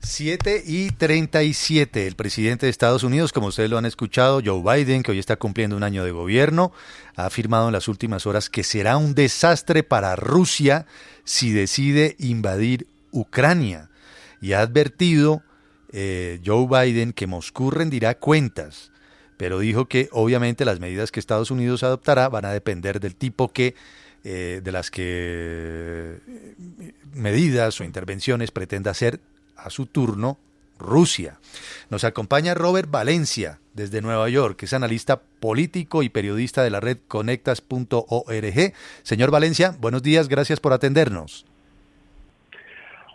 7:37, el presidente de Estados Unidos, como ustedes lo han escuchado, Joe Biden, que hoy está cumpliendo un año de gobierno, ha afirmado en las últimas horas que será un desastre para Rusia si decide invadir Ucrania. Y ha advertido Joe Biden que Moscú rendirá cuentas, pero dijo que obviamente las medidas que Estados Unidos adoptará van a depender del tipo de las que medidas o intervenciones pretenda hacer a su turno Rusia. Nos acompaña Robert Valencia desde Nueva York, que es analista político y periodista de la red conectas.org. Señor Valencia, buenos días, gracias por atendernos.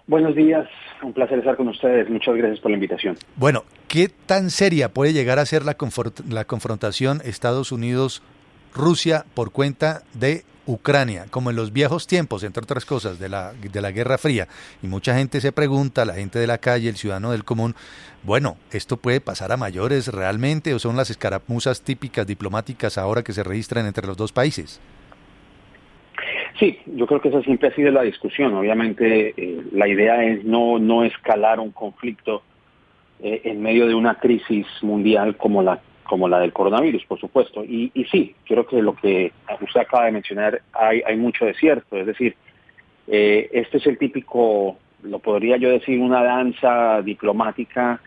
Buenos días, un placer estar con ustedes, muchas gracias por la invitación. Bueno, ¿qué tan seria puede llegar a ser la confrontación Estados Unidos-Rusia por cuenta de Ucrania, como en los viejos tiempos, entre otras cosas, de la Guerra Fría? Y mucha gente se pregunta, la gente de la calle, el ciudadano del común, bueno, ¿esto puede pasar a mayores realmente o son las escaramuzas típicas diplomáticas ahora que se registran entre los dos países? Sí, yo creo que esa siempre ha sido la discusión. Obviamente la idea es no escalar un conflicto en medio de una crisis mundial como la del coronavirus, por supuesto. Y sí, creo que lo que usted acaba de mencionar hay mucho de cierto. Es decir, este es el típico, lo podría yo decir, una danza diplomática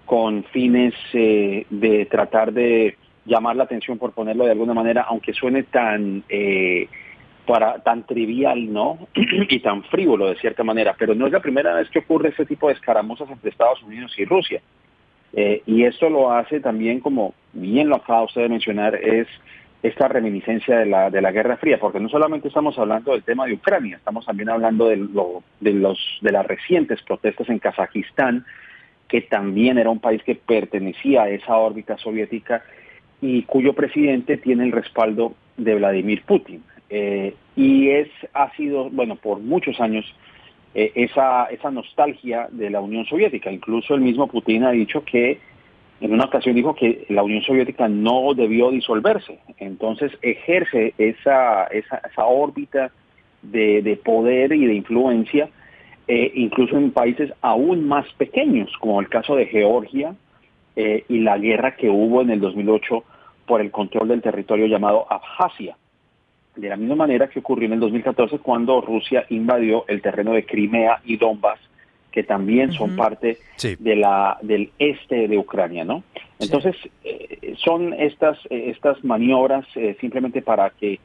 con fines de tratar de llamar la atención, por ponerlo de alguna manera, aunque suene tan trivial, ¿no? Y tan frívolo de cierta manera, pero no es la primera vez que ocurre este tipo de escaramuzas entre Estados Unidos y Rusia. Y esto lo hace también, como bien lo acaba usted de mencionar, es esta reminiscencia de la Guerra Fría, porque no solamente estamos hablando del tema de Ucrania, estamos también hablando de las recientes protestas en Kazajistán, que también era un país que pertenecía a esa órbita soviética y cuyo presidente tiene el respaldo de Vladimir Putin. Y ha sido, bueno, por muchos años esa nostalgia de la Unión Soviética. Incluso el mismo Putin ha dicho que, en una ocasión dijo que la Unión Soviética no debió disolverse. Entonces ejerce esa órbita de poder y de influencia, incluso en países aún más pequeños, como el caso de Georgia y la guerra que hubo en el 2008 por el control del territorio llamado Abjasia. De la misma manera que ocurrió en el 2014 cuando Rusia invadió el terreno de Crimea y Donbass, que también son parte del este de Ucrania, ¿no? Entonces, son estas maniobras simplemente para que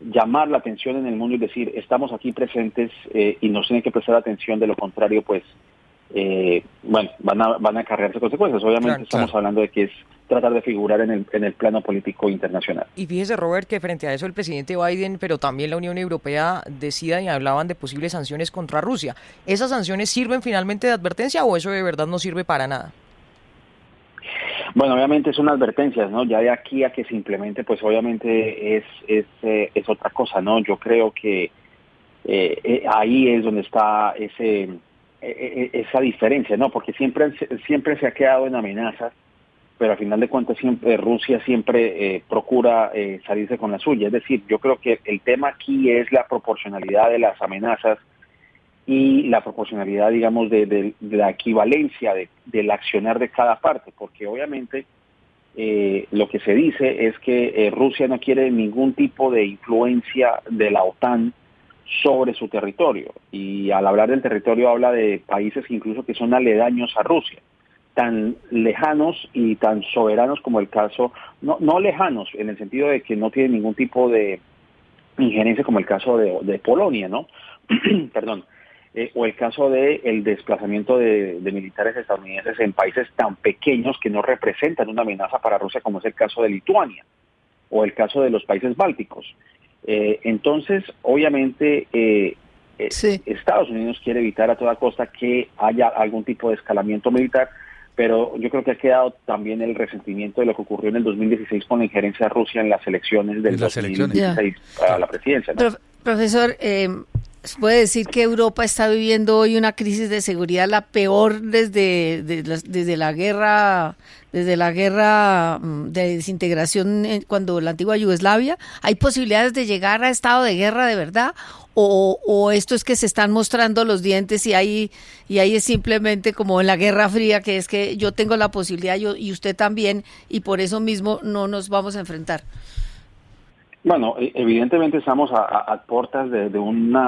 llamar la atención en el mundo y decir, estamos aquí presentes y nos tienen que prestar atención, de lo contrario, pues, van a acarrearse consecuencias. Obviamente estamos hablando de que es tratar de figurar en el plano político internacional. Y fíjese, Robert, que frente a eso el presidente Biden, pero también la Unión Europea, decidan y hablaban de posibles sanciones contra Rusia. ¿Esas sanciones sirven finalmente de advertencia o eso de verdad no sirve para nada? Bueno, obviamente son advertencias, ¿no? Ya de aquí a que se implemente, pues obviamente es otra cosa, ¿no? Yo creo que ahí es donde está esa diferencia, ¿no? Porque siempre se ha quedado en amenazas, pero al final de cuentas Rusia siempre procura salirse con la suya. Es decir, yo creo que el tema aquí es la proporcionalidad de las amenazas y la proporcionalidad, digamos, de la equivalencia del accionar de cada parte, porque obviamente lo que se dice es que Rusia no quiere ningún tipo de influencia de la OTAN sobre su territorio, y al hablar del territorio habla de países incluso que son aledaños a Rusia, tan lejanos y tan soberanos como el caso, no lejanos en el sentido de que no tienen ningún tipo de injerencia, como el caso de Polonia, ¿no? Perdón. O el caso de el desplazamiento de militares estadounidenses en países tan pequeños que no representan una amenaza para Rusia, como es el caso de Lituania o el caso de los países bálticos. Entonces, obviamente, Estados Unidos quiere evitar a toda costa que haya algún tipo de escalamiento militar, pero yo creo que ha quedado también el resentimiento de lo que ocurrió en el 2016 con la injerencia de Rusia en las elecciones del 2016 a la presidencia, ¿no? Profesor, ¿Se puede decir que Europa está viviendo hoy una crisis de seguridad la peor desde la guerra de desintegración cuando la antigua Yugoslavia? ¿Hay posibilidades de llegar a estado de guerra de verdad? ¿O esto es que se están mostrando los dientes y ahí es simplemente como en la Guerra Fría, que es que yo tengo la posibilidad y usted también, y por eso mismo no nos vamos a enfrentar? Bueno, evidentemente estamos a puertas de un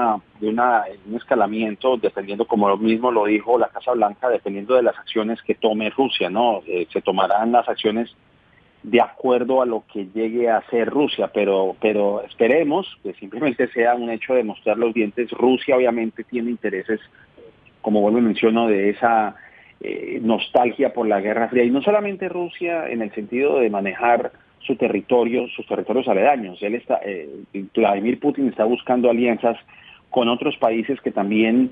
escalamiento, dependiendo, como lo mismo lo dijo la Casa Blanca, dependiendo de las acciones que tome Rusia, ¿no? Se tomarán las acciones de acuerdo a lo que llegue a hacer Rusia, pero esperemos que simplemente sea un hecho de mostrar los dientes. Rusia obviamente tiene intereses, como vuelvo y menciono, de esa nostalgia por la Guerra Fría, y no solamente Rusia en el sentido de manejar sus territorios aledaños. Vladimir Putin está buscando alianzas con otros países que también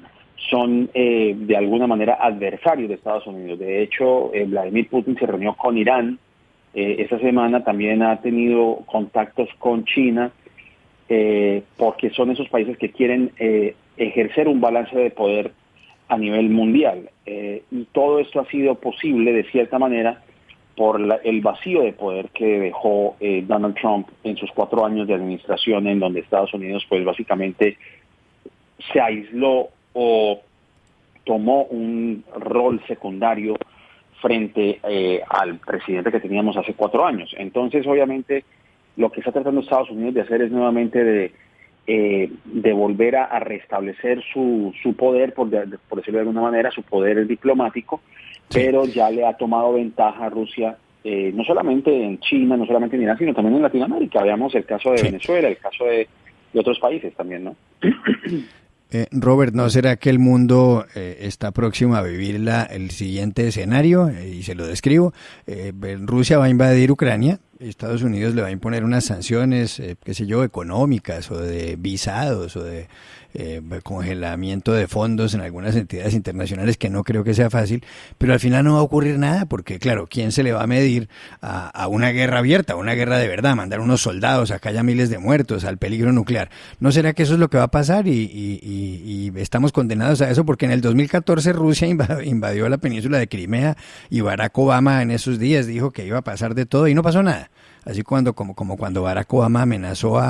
son de alguna manera adversarios de Estados Unidos. De hecho, Vladimir Putin se reunió con Irán esta semana, también ha tenido contactos con China, porque son esos países que quieren ejercer un balance de poder a nivel mundial. Y todo esto ha sido posible, de cierta manera, por el vacío de poder que dejó Donald Trump en sus 4 años de administración, en donde Estados Unidos pues básicamente se aisló o tomó un rol secundario frente al presidente que teníamos hace 4 años. Entonces, obviamente, lo que está tratando Estados Unidos de hacer es nuevamente de volver a restablecer su poder, por decirlo de alguna manera, su poder diplomático, pero ya le ha tomado ventaja a Rusia, no solamente en China, no solamente en Irán, sino también en Latinoamérica. Veamos el caso de Venezuela, el caso de otros países también, ¿no? Robert, ¿no será que el mundo está próximo a vivir el siguiente escenario? Y se lo describo. Rusia va a invadir Ucrania, Estados Unidos le va a imponer unas sanciones, qué sé yo, económicas o de visados o de congelamiento de fondos en algunas entidades internacionales, que no creo que sea fácil, pero al final no va a ocurrir nada, porque claro, ¿quién se le va a medir a una guerra abierta, a una guerra de verdad, mandar unos soldados, acá haya miles de muertos, al peligro nuclear? ¿No será que eso es lo que va a pasar y estamos condenados a eso? Porque en el 2014 Rusia invadió la península de Crimea y Barack Obama en esos días dijo que iba a pasar de todo y no pasó nada. Así como cuando Barack Obama amenazó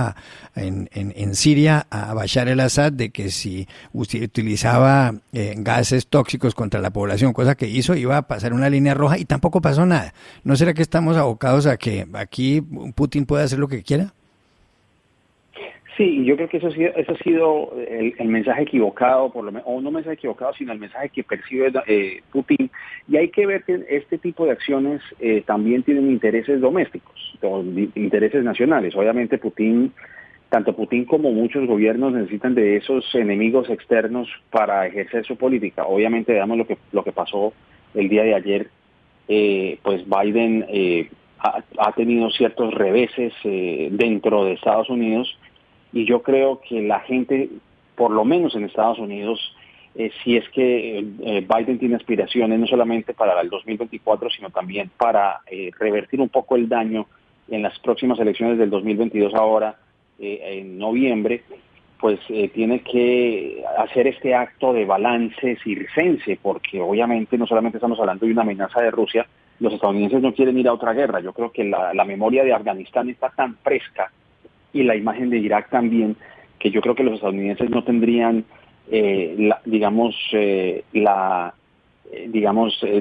en Siria a Bashar el-Assad de que si utilizaba gases tóxicos contra la población, cosa que hizo, iba a pasar una línea roja, y tampoco pasó nada. ¿No será que estamos abocados a que aquí Putin pueda hacer lo que quiera? Sí, yo creo que eso ha sido el mensaje equivocado, por lo menos, o no mensaje equivocado, sino el mensaje que percibe Putin. Y hay que ver que este tipo de acciones también tienen intereses domésticos, o intereses nacionales. Obviamente tanto Putin como muchos gobiernos necesitan de esos enemigos externos para ejercer su política. Obviamente, veamos lo que pasó el día de ayer. Pues Biden ha tenido ciertos reveses dentro de Estados Unidos. Y yo creo que la gente, por lo menos en Estados Unidos, si es que Biden tiene aspiraciones no solamente para el 2024, sino también para revertir un poco el daño en las próximas elecciones del 2022 ahora, en noviembre, pues tiene que hacer este acto de balance circense, porque obviamente no solamente estamos hablando de una amenaza de Rusia, los estadounidenses no quieren ir a otra guerra. Yo creo que la memoria de Afganistán está tan fresca, y la imagen de Irak también, que yo creo que los estadounidenses no tendrían,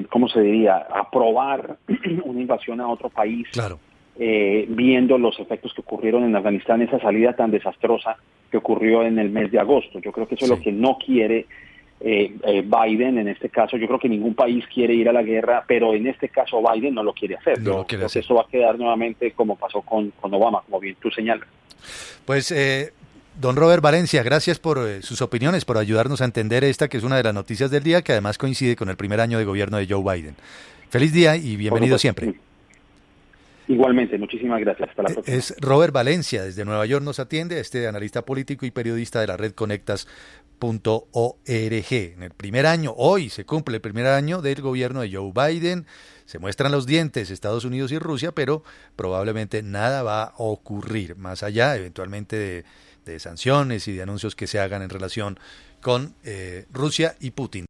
¿cómo se diría?, aprobar una invasión a otro país, claro, viendo los efectos que ocurrieron en Afganistán, esa salida tan desastrosa que ocurrió en el mes de agosto. Yo creo que eso es lo que no quiere Biden en este caso. Yo creo que ningún país quiere ir a la guerra, pero en este caso Biden no lo quiere hacer. Yo creo que eso va a quedar nuevamente como pasó con Obama, como bien tú señalas. Pues don Robert Valencia, gracias por sus opiniones, por ayudarnos a entender esta que es una de las noticias del día, que además coincide con el primer año de gobierno de Joe Biden. Feliz día y bienvenido siempre. Igualmente, muchísimas gracias. Hasta la próxima. Es Robert Valencia, desde Nueva York nos atiende, analista político y periodista de la red Conectas.org. En el primer año, hoy se cumple el primer año del gobierno de Joe Biden. Se muestran los dientes Estados Unidos y Rusia, pero probablemente nada va a ocurrir más allá eventualmente de de sanciones y de anuncios que se hagan en relación con Rusia y Putin.